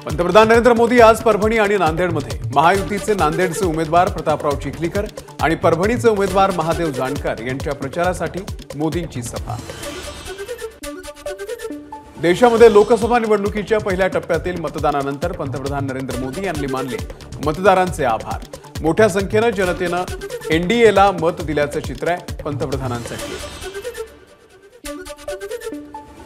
पंतप्रधान नरेंद्र मोदी आज परभणी आणि नांदेडमध्ये महायुतीचे नांदेडचे उमेदवार प्रतापराव चिखलीकर आणि परभणीचे उमेदवार महादेव जानकर यांच्या प्रचारासाठी मोदींची सभा। देशामध्ये लोकसभा निवडणुकीच्या पहिल्या टप्प्यातील मतदानानंतर पंतप्रधान नरेंद्र मोदी यांनी मानले मतदारांचे आभार। मोठ्या संख्येने जनतेने एनडीएला मत दिल्याचं चित्र आहे पंतप्रधानांसाठी।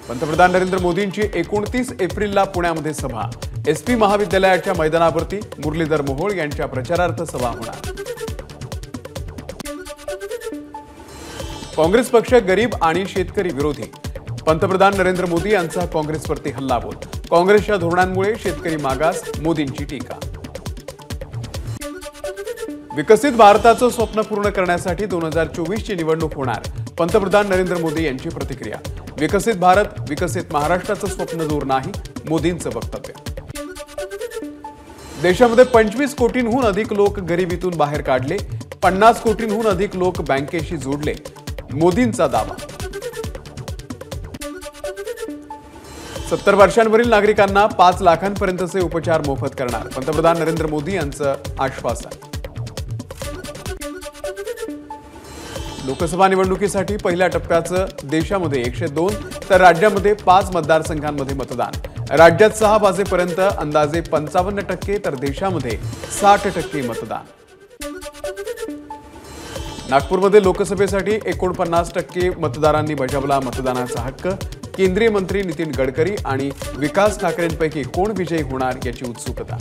पंतप्रधान नरेंद्र मोदींची 29 एप्रिलला पुण्यामध्ये सभा। एसपी महाविद्यालयाच्या मैदानावरती मुरलीधर मोहोळ यांच्या प्रचारार्थ सभा होणार। काँग्रेस पक्ष गरीब आणि शेतकरी विरोधी। पंतप्रधान नरेंद्र मोदी यांचा काँग्रेसवरती हल्लाबोल। काँग्रेसच्या धोरणांमुळे शेतकरी मागास, मोदींची टीका। विकसित भारताचं स्वप्न पूर्ण करण्यासाठी 2024 ची निवडणूक होणार। पंतप्रधान नरेंद्र मोदी यांची प्रतिक्रिया। विकसित भारत, विकसित महाराष्ट्राचं स्वप्न दूर नाही, मोदींचं वक्तव्य। देशामध्ये 25 कोटींहून अधिक लोक गरिबीतून बाहेर काढले, 50 कोटींहून अधिक लोक बँकेशी जोडले, मोदींचा दावा। 70 वर्षांवरील नागरिकांना 5 लाखांपर्यंतचे उपचार मोफत करणार। पंतप्रधान नरेंद्र मोदी यांचं आश्वासन। लोकसभा निवडणुकीसाठी पहिल्या टप्प्याचं देशामध्ये 102 तर राज्यामध्ये 5 मतदारसंघांमध्ये मतदान। राज्यात 6 वाजेपर्यंत अंदाजे 55% तर देशामध्ये 60% मतदान। नागपूरमध्ये लोकसभेसाठी 49% मतदारांनी बजावला मतदानाचा हक्क। केंद्रीय मंत्री नितीन गडकरी आणि विकास ठाकरेंपैकी कोण विजयी होणार याची उत्सुकता।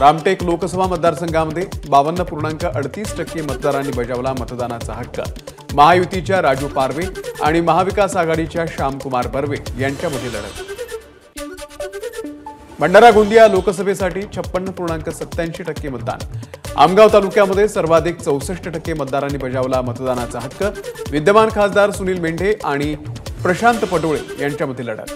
रामटेक लोकसभा मतदारसंघामध्ये 52.38% मतदारांनी बजावला मतदानाचा हक्क। महायुतीच्या राजू पारवे आणि महाविकास आघाडीच्या श्यामकुमार बर्वे यांच्यामध्ये लढत। भंडारा गोंदिया लोकसभेसाठी 56.87% मतदान। आमगाव तालुक्यामध्ये सर्वाधिक 64% मतदारांनी बजावला मतदानाचा हक्क। विद्यमान खासदार सुनील मेंढे आणि प्रशांत पटोळे यांच्यामध्ये लढत।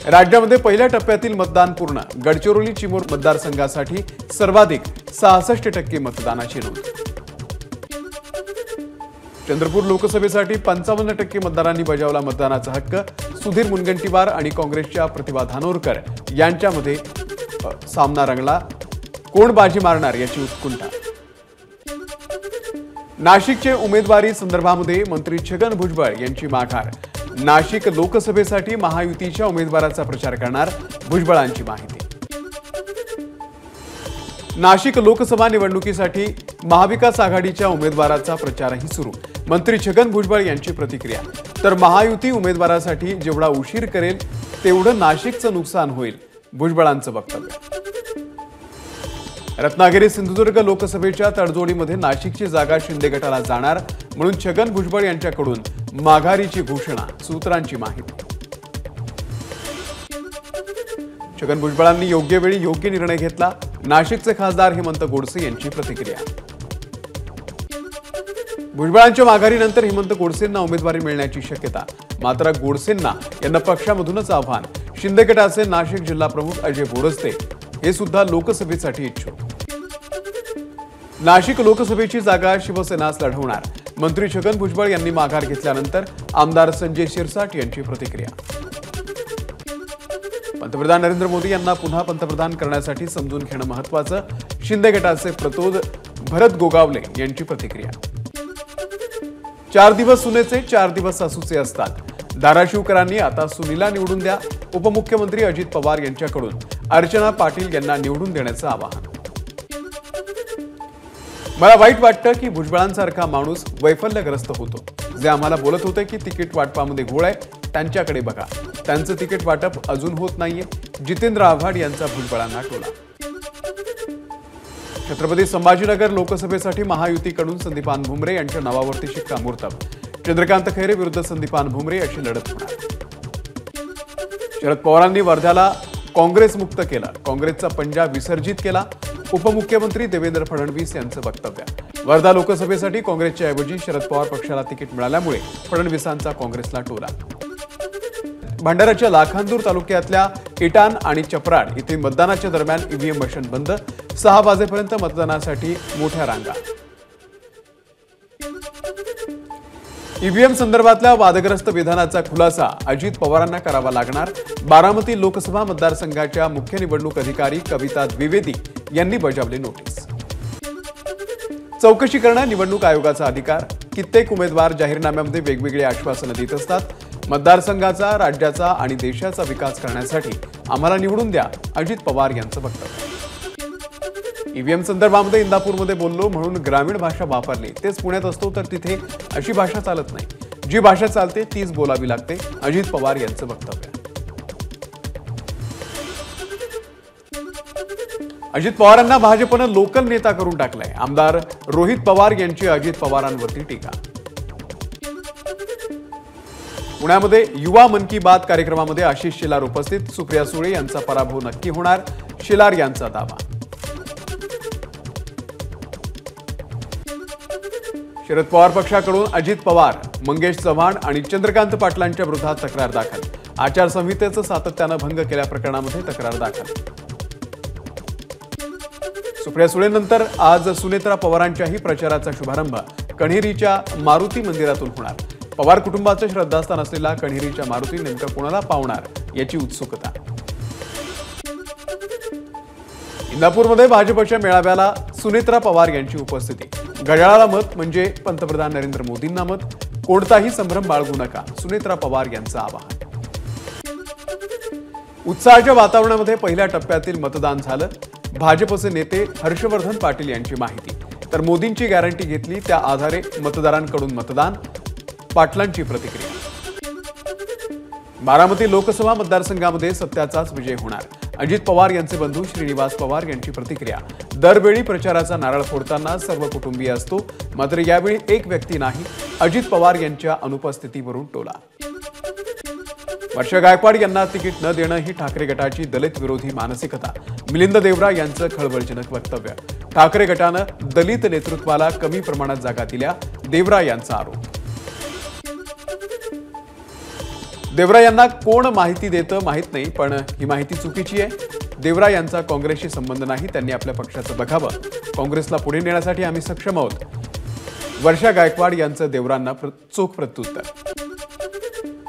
राज्यामध्ये पहिल्या टप्प्यातील मतदान पूर्ण। गडचिरोली चिमूर मतदारसंघासाठी सर्वाधिक 66% मतदानाची नोंद। चंद्रपूर लोकसभेसाठी 55% मतदारांनी बजावला मतदानाचा हक्क। सुधीर मुनगंटीवार आणि काँग्रेसच्या प्रतिभा धानोरकर यांच्यामध्ये सामना रंगला। कोण बाजी मारणार याची उत्कंठा। नाशिकचे उमेदवारी संदर्भामध्ये मंत्री छगन भुजबळ यांची माघार। नाशिक लोकसभेसाठी महायुतीच्या उमेदवाराचा प्रचार करणार, भुजबळांची माहिती। नाशिक लोकसभा निवडणुकीसाठी महाविकास आघाडीच्या उमेदवाराचा प्रचारही सुरू। मंत्री छगन भुजबळ यांची प्रतिक्रिया। तर महायुती उमेदवारासाठी जेवढा उशीर करेल तेवढं नाशिकचं नुकसान होईल, भुजबळांचं वक्तव्य। रत्नागिरी सिंधुदुर्ग लोकसभेच्या तडजोडीमध्ये नाशिकची जागा शिंदे गटाला जाणार म्हणून छगन भुजबळ यांच्याकडून माघारीची घोषणा, सूत्रांची माहिती। छगन भुजबळांनी योग्य वेळी योग्य निर्णय घेतला, नाशिकचे खासदार हेमंत गोडसे यांची प्रतिक्रिया। भुजबळांच्या माघारीनंतर हेमंत गोडसेंना उमेदवारी मिळण्याची शक्यता, मात्र गोडसेंना यांना पक्षामधूनच आव्हान। शिंदे गटाचे नाशिक जिल्हा प्रमुख अजय बोरस्ते हे सुद्धा लोकसभेसाठी इच्छुक। नाशिक लोकसभेची जागा शिवसेनाच लढवणार, मंत्री छगन भुजबळ यांनी माघार घेतल्यानंतर आमदार संजय शिरसाट यांची प्रतिक्रिया। पंतप्रधान नरेंद्र मोदी यांना पुन्हा पंतप्रधान करण्यासाठी समजून घेणं महत्त्वाचं, शिंदे गटाचे प्रतोद भरत गोगावले यांची प्रतिक्रिया। 4 दिवस सुनेचे 4 दिवस सासूचे असतात, धाराशिवकरांनी आता सुनीला निवडून द्या। उपमुख्यमंत्री अजित पवार यांच्याकडून अर्चना पाटील यांना निवडून देण्याचं आवाहन। मला वाईट वाटतं की भुजबळांसारखा माणूस वैफल्यग्रस्त होतो। जे आम्हाला बोलत होते की तिकीट वाटपामध्ये घोळ आहे, त्यांच्याकडे बघा, त्यांचं तिकीट वाटप अजून होत नाहीये। जितेंद्र आव्हाड यांचा भुजबळांना टोला। छत्रपती संभाजीनगर लोकसभेसाठी महायुतीकडून संदीपान भुमरे यांच्या नावावरती शिक्कामोर्तब। चंद्रकांत खैरे विरुद्ध संदीपान भुमरे अशी लढत होणार। शरद पवारांनी वर्ध्याला काँग्रेस मुक्त केलं, काँग्रेसचा पंजा विसर्जित केला। उपमुख्यमंत्री देवेंद्र फडणवीस यांचं वक्तव्य। वर्धा लोकसभेसाठी काँग्रेसच्या ऐवजी शरद पवार पक्षाला तिकीट मिळाल्यामुळे फडणवीसांचा काँग्रेसला टोला। भंडाराच्या लाखांदूर तालुक्यातल्या इटान आणि चपराड येथे मतदानाच्या दरम्यान ईव्हीएम मशीन बंद। 6 वाजेपर्यंत मतदानासाठी मोठ्या रांगा। ईव्हीएम संदर्भातल्या वादग्रस्त विधानाचा खुलासा अजित पवारांना करावा लागणार. बारामती लोकसभा मतदारसंघाच्या मुख्य निवडणूक अधिकारी कविता द्विवेदी यांनी बजावली नोटीस. चौकशी करणं निवडणूक आयोगाचा अधिकार. कित्येक उमेदवार जाहीरनाम्यामध्ये वेगवेगळी आश्वासनं देत असतात. मतदारसंघाचा, राज्याचा आणि देशाचा विकास करण्यासाठी आम्हाला निवडून द्या, अजित पवार यांचं वक्तव्य. ईव्हीएम संदर्भामध्ये इंदापूरमध्ये बोललो म्हणून ग्रामीण भाषा वापरली. तेच पुण्यात असतो तर तिथे अशी भाषा चालत नाही. जी भाषा चालते तीच बोलावी लागते, अजित पवार यांचं वक्तव्य. अजित पवारांना भाजपनं लोकल नेता करून टाकलंय. आमदार रोहित पवार यांची अजित पवारांवरती टीका. पुण्यामध्ये युवा मन की बात कार्यक्रमामध्ये आशिष शेलार उपस्थित. सुप्रिया सुळे यांचा पराभव नक्की होणार, शेलार यांचा दावा. शरद पवार पक्षाकडून अजित पवार, मंगेश चव्हाण आणि चंद्रकांत पाटलांच्या विरोधात तक्रार दाखल. आचारसंहितेचं सातत्यानं भंग केल्या प्रकरणामध्ये तक्रार दाखल. सुप्रिया सुळेनंतर आज सुनेत्रा पवारांच्याही प्रचाराचा शुभारंभ कण्हेरीच्या मारुती मंदिरातून होणार. पवार कुटुंबाचं श्रद्धास्थान असलेला कण्हेरीच्या मारुती नेमका कोणाला पावणार याची उत्सुकता. इंदापूरमध्ये भाजपच्या मेळाव्याला सुनेत्रा पवार यांची उपस्थिती. घड्याळाला मत म्हणजे पंतप्रधान नरेंद्र मोदींना मत. कोणताही संभ्रम बाळगू नका, सुनेत्रा पवार यांचं आवाहन. उत्साहाच्या वातावरणामध्ये पहिल्या टप्प्यातील मतदान झालं. भाजपचे नेते हर्षवर्धन पाटील यांची माहिती. तर मोदींची गॅरंटी घेतली, त्या आधारे मतदारांकडून मतदान. पाटलांची प्रतिक्रिया. बारामती लोकसभा मतदारसंघामध्ये सत्याचाच विजय होणार. अजित पवार यांचे बंधू श्रीनिवास पवार यांची प्रतिक्रिया. दरवेळी प्रचाराचा नारळ फोडताना सर्व कुटुंबीय असतो, मात्र यावेळी एक व्यक्ती नाही. अजित पवार यांच्या अनुपस्थितीवरून टोला. वर्षा गायकवाड यांना तिकीट न देणं ही ठाकरे गटाची दलित विरोधी मानसिकता. मिलिंद देवरा यांचं खळबळजनक वक्तव्य. ठाकरे गटानं दलित नेतृत्वाला कमी प्रमाणात जागा दिल्या, देवरा यांचा आरोप. देवरा यांना कोण माहिती देतं माहित नाही, पण ही माहिती चुकीची आहे. देवरा यांचा काँग्रेसशी संबंध नाही, त्यांनी आपल्या पक्षाचं बघावं. काँग्रेसला पुढे नेण्यासाठी आम्ही सक्षम आहोत. वर्षा गायकवाड यांचं देवरांना चोख प्रत्युत्तर.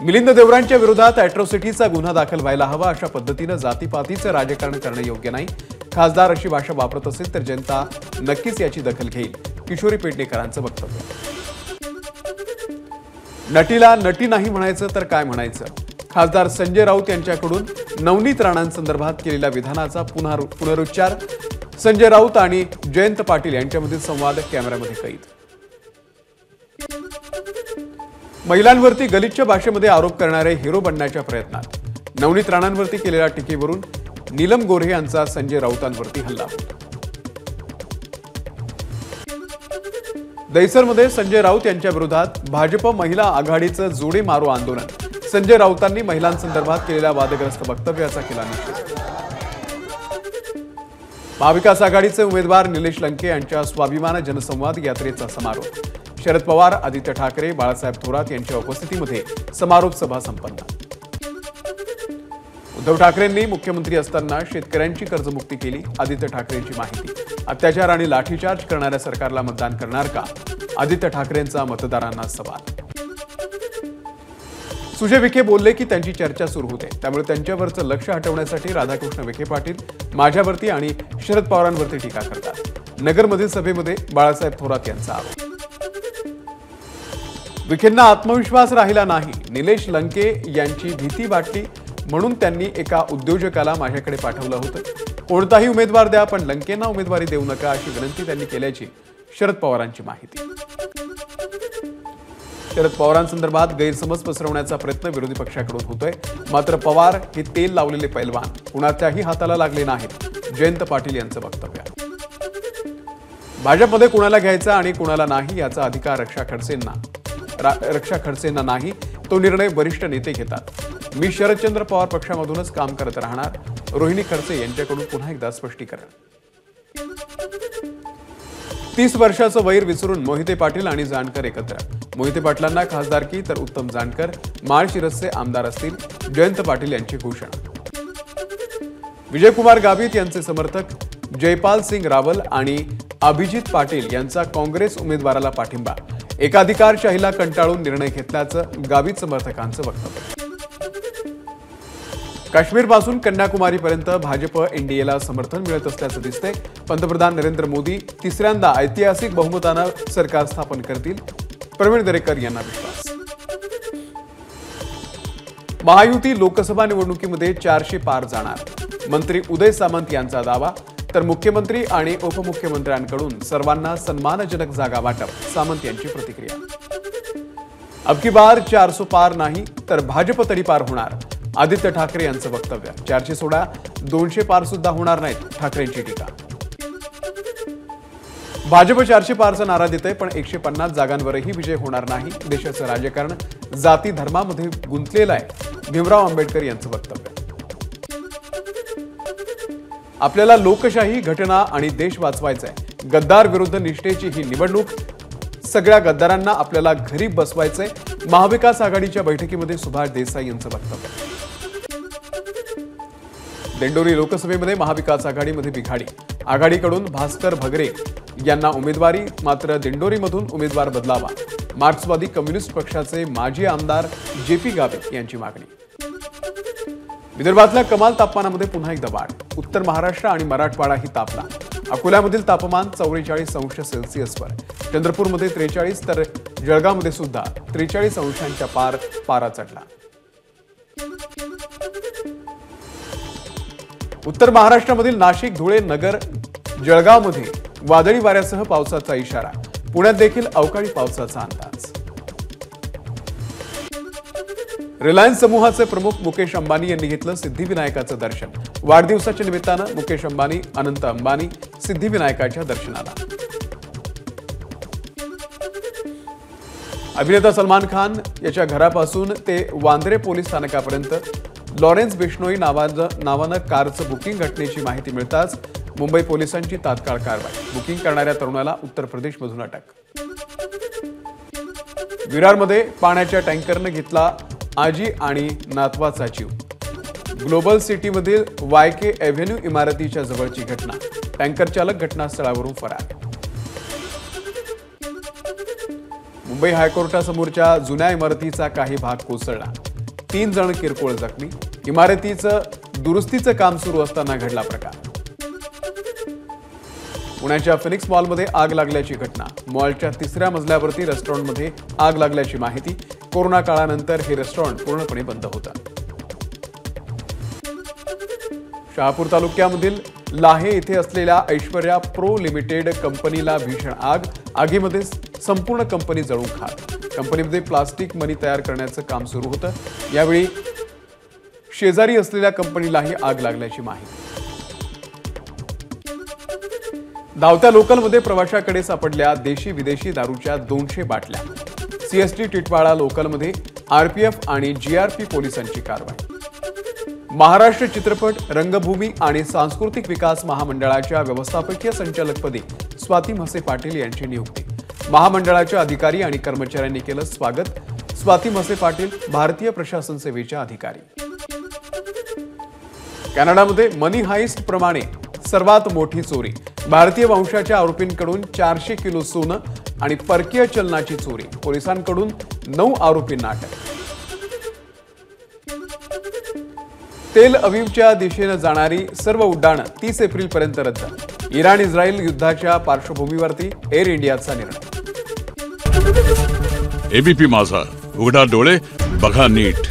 मिलिंद देवरांच्या विरोधात अॅट्रॉसिटीचा गुन्हा दाखल व्हायला हवा. अशा पद्धतीनं जातीपातीचं राजकारण करणं योग्य नाही. खासदार अशी भाषा वापरत असेल तर जनता नक्कीच याची दखल घेईल, किशोरी पेडणेकरांचं वक्तव्य. नटीला नटी नाही म्हणायचं तर काय म्हणायचं. खासदार संजय राऊत यांच्याकडून नवनीत राणांसंदर्भात केलेल्या विधानाचा पुनरुच्चार. संजय राऊत आणि जयंत पाटील यांच्यामधील संवाद कॅमेऱ्यामध्ये कैद. महिलांवरती गलिच्छ भाषेमध्ये आरोप करणारे हिरो बनण्याच्या प्रयत्नात. नवनीत राणांवरती केलेल्या टीकेवरून नीलम गोऱ्हे यांचा संजय राऊतांवरती हल्ला. दहिसरमध्ये संजय राऊत यांच्या विरोधात भाजप महिला आघाडीचं जोडे मारो आंदोलन. संजय राऊतांनी महिलांसंदर्भात केलेल्या वादग्रस्त वक्तव्याचा केला निषेध. महाविकास आघाडीचे उमेदवार निलेश लंके यांच्या स्वाभिमान जनसंवाद यात्रेचा समारोप. शरद पवार, आदित्य ठाकरे, बाळासाहेब थोरात यांच्या उपस्थितीमध्ये समारोप सभा संपन्न. उद्धव ठाकरेंनी मुख्यमंत्री असताना शेतकऱ्यांची कर्जमुक्ती केली. आदित्य ठाकरेंची माहिती. अत्याचार आणि लाठीचार्ज करणाऱ्या सरकारला मतदान करणार का? आदित्य ठाकरेंचा मतदारांना सवाल. सुजय विखे बोलले की त्यांची चर्चा सुरू होते, त्यामुळे त्यांच्यावरचं लक्ष हटवण्यासाठी राधाकृष्ण विखे पाटील माझ्यावरती आणि शरद पवारांवरती टीका करतात. नगरमधील सभेमध्ये बाळासाहेब थोरात यांचा आरोप. विखेंना आत्मविश्वास राहिला नाही. निलेश लंके यांची भीती वाटली म्हणून त्यांनी एका उद्योजकाला माझ्याकडे पाठवलं होतं. कोणताही उमेदवार द्या, पण लंकेंना उमेदवारी देऊ नका अशी विनंती त्यांनी केल्याची शरद पवारांची माहिती. शरद पवारांसंदर्भात गैरसमज पसरवण्याचा प्रयत्न विरोधी पक्षाकडून होतोय, मात्र पवार हे तेल लावलेले पैलवान कुणाच्याही हाताला लागले नाहीत. जयंत पाटील यांचं वक्तव्य. भाजपमध्ये कुणाला घ्यायचा आणि कुणाला नाही याचा अधिकार रक्षा खडसेंना नाही, तो निर्णय वरिष्ठ नेते घेतात. मी शरदचंद्र पवार पक्षामधूनच काम करत राहणार. रोहिणी खडसे यांच्याकडून पुन्हा एकदा स्पष्टीकरण. 30 वर्षाचं वैर विसरून मोहिते पाटील आणि जानकर एकत्र. मोहिते पाटलांना खासदारकी तर उत्तम जानकर माळशिरसचे आमदार असतील. जयंत पाटील यांची घोषणा. विजयकुमार गावित यांचे समर्थक जयपाल सिंग रावल आणि अभिजित पाटील यांचा काँग्रेस उमेदवाराला पाठिंबा. एकाधिकारशाहीला कंटाळून निर्णय घेतल्याचं गावित समर्थकांचं वक्तव्य. काश्मीरपासून कन्याकुमारीपर्यंत भाजप एनडीएला समर्थन मिळत असल्याचं दिसतंय. पंतप्रधान नरेंद्र मोदी तिसऱ्यांदा ऐतिहासिक बहुमतानं सरकार स्थापन करतील, प्रवीण दरेकर यांना विश्वास. महायुती लोकसभा निवडणुकीमध्ये 400 पार जाणार, मंत्री उदय सामंत यांचा दावा. तर मुख्यमंत्री आणि उपमुख्यमंत्र्यांकडून सर्वांना सन्मानजनक जागा वाटप, सामंत यांची प्रतिक्रिया. अब की बार 400 पार नाही तर भाजप तडीपार होणार, आदित्य ठाकरे यांचं वक्तव्य. 400 सोडा 200 पार सुद्धा होणार नाहीत, ठाकरेंची टीका. भाजप 400 पारचा नारा देते, पण 150 जागांवरही विजय होणार नाही. देशाचं राजकारण जाती धर्मामध्ये गुंतलेलं आहे, भीमराव आंबेडकर यांचं वक्तव्य. आपल्याला लोकशाही, घटना आणि देश वाचवायचा आहे. गद्दार विरुद्ध निष्ठेची ही निवडणूक, सगळ्या गद्दारांना आपल्याला घरी बसवायचंय. महाविकास आघाडीच्या बैठकीमध्ये सुभाष देसाई यांचं वक्तव्य. दिंडोरी लोकसभेमध्ये महाविकास आघाडीमध्ये बिघाडी, आघाडीकडून भास्कर भगरे यांना उमेदवारी, मात्र दिंडोरीमधून उमेदवार बदलावा. मार्क्सवादी कम्युनिस्ट पक्षाचे माजी आमदार जेपी गावित यांची मागणी. विदर्भातल्या कमाल तापमानामध्ये पुन्हा एकदा वाढ, उत्तर महाराष्ट्र आणि मराठवाडाही तापला. अकोल्यामधील तापमान 44 अंश सेल्सिअसवर, चंद्रपूरमध्ये 43 तर जळगावमध्ये सुद्धा 43 अंशांच्या पारा चढला. उत्तर महाराष्ट्रामधील नाशिक, धुळे, नगर, जळगावमध्ये वादळी वाऱ्यासह पावसाचा इशारा. पुण्यात देखील अवकाळी पावसाचा अंदाज. रिलायन्स समूहाचे प्रमुख मुकेश अंबानी यांनी घेतलं सिद्धिविनायकाचं दर्शन. वाढदिवसाच्या निमित्तानं मुकेश अंबानी, अनंत अंबानी सिद्धिविनायकाच्या दर्शनाला. अभिनेता सलमान खान याच्या घरापासून ते वांद्रे पोलीस स्थानकापर्यंत लॉरेन्स बिश्नोई नावानं कारचं बुकिंग घटनेची माहिती मिळताच मुंबई पोलिसांची तात्काळ कारवाई. बुकिंग करणाऱ्या तरुणाला उत्तर प्रदेशमधून अटक. विरारमध्ये पाण्याच्या टँकरनं घेतला आजी आणि नातवाचा जीव. ग्लोबल सिटीमधील वायके एव्हेन्यू इमारतीच्या जवळची घटना, टँकर चालक घटनास्थळावरून फरार. मुंबई हायकोर्टासमोरच्या जुन्या इमारतीचा काही भाग कोसळला, 3 जण किरकोळ जखमी. इमारतीचं दुरुस्तीचं काम सुरू असताना घडला प्रकार. पुण्याच्या फिनिक्स मॉलमध्ये आग लागल्याची घटना, मॉलच्या 3ऱ्या मजल्यावरती रेस्टॉरंटमध्ये आग लागल्याची माहिती. कोरोना काळानंतर हे रेस्टॉरंट पूर्णपणे बंद होतं. शहापूर तालुक्यामधील लाहे येथे असलेल्या ऐश्वर्या प्रो लिमिटेड कंपनीला भीषण आग, आगीमध्ये संपूर्ण कंपनी जळून खाक. कंपनीमध्ये प्लास्टिक मनी तयार करण्याचं काम सुरू होतं. यावेळी शेजारी असलेल्या कंपनीलाही आग लागल्याची माहिती. धावत्या लोकलमध्ये प्रवाशाकडे सापडल्या देशी विदेशी दारूच्या 200 बाटल्या. सीएसटी टिटवाळा लोकलमध्ये आरपीएफ आणि जीआरपी पोलिसांची कारवाई. महाराष्ट्र चित्रपट, रंगभूमी आणि सांस्कृतिक विकास महामंडळाच्या व्यवस्थापकीय संचालकपदी स्वाती म्हसे पाटील यांची नियुक्ती. महामंडळाच्या अधिकारी आणि कर्मचाऱ्यांनी केलं स्वागत. स्वाती म्हसे पाटील भारतीय प्रशासन सेवेच्या अधिकारी. कॅनडामध्ये मनी हाइस्ट प्रमाणे सर्वात मोठी चोरी, भारतीय वंशाच्या आरोपींकडून 400 किलो सोनं आणि परकीय चलनाची चोरी. पोलिसांकडून 9 आरोपींना अटक. तेल अवीवच्या दिशेने जाणारी सर्व उड्डाणं 30 एप्रिलपर्यंत रद्द. इराण इस्रायल युद्धाच्या पार्श्वभूमीवरती एअर इंडियाचा निर्णय. एबीपी माझा, उघडा डोळे बघा नीट.